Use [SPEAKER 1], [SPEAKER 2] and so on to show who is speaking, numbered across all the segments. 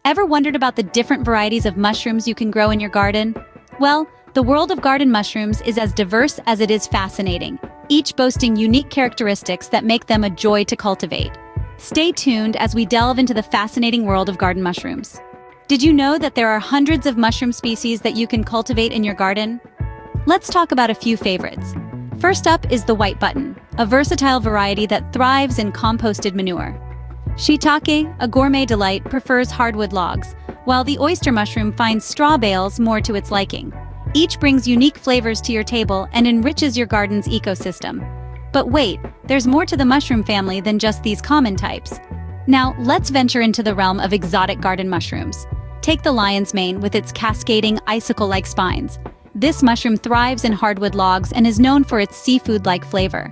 [SPEAKER 1] Ever wondered about the different varieties of mushrooms you can grow in your garden? Well, the world of garden mushrooms is as diverse as it is fascinating, each boasting unique characteristics that make them a joy to cultivate. Stay tuned as we delve into the fascinating world of garden mushrooms. Did you know that there are hundreds of mushroom species that you can cultivate in your garden? Let's talk about a few favorites. First up is the white button, a versatile variety that thrives in composted manure. Shiitake, a gourmet delight, prefers hardwood logs, while the oyster mushroom finds straw bales more to its liking. Each brings unique flavors to your table and enriches your garden's ecosystem. But wait, there's more to the mushroom family than just these common types. Now, let's venture into the realm of exotic garden mushrooms. Take the lion's mane with its cascading, icicle-like spines. This mushroom thrives in hardwood logs and is known for its seafood-like flavor.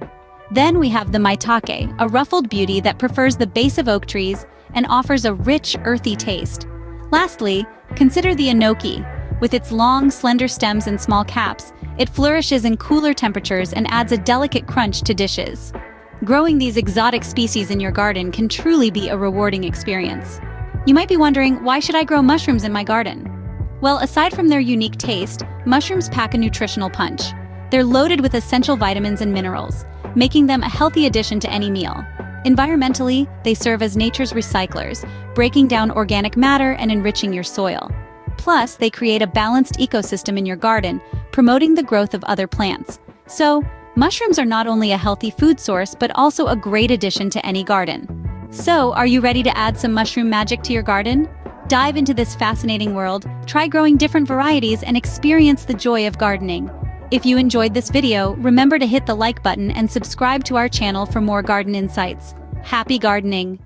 [SPEAKER 1] Then we have the maitake, a ruffled beauty that prefers the base of oak trees and offers a rich, earthy taste. Lastly, consider the enoki. With its long, slender stems and small caps, it flourishes in cooler temperatures and adds a delicate crunch to dishes. Growing these exotic species in your garden can truly be a rewarding experience. You might be wondering, why should I grow mushrooms in my garden? Well, aside from their unique taste, mushrooms pack a nutritional punch. They're loaded with essential vitamins and minerals, making them a healthy addition to any meal. Environmentally, they serve as nature's recyclers, breaking down organic matter and enriching your soil. Plus, they create a balanced ecosystem in your garden, promoting the growth of other plants. So, mushrooms are not only a healthy food source, but also a great addition to any garden. So, are you ready to add some mushroom magic to your garden? Dive into this fascinating world, try growing different varieties, and experience the joy of gardening. If you enjoyed this video, remember to hit the like button and subscribe to our channel for more garden insights. Happy gardening!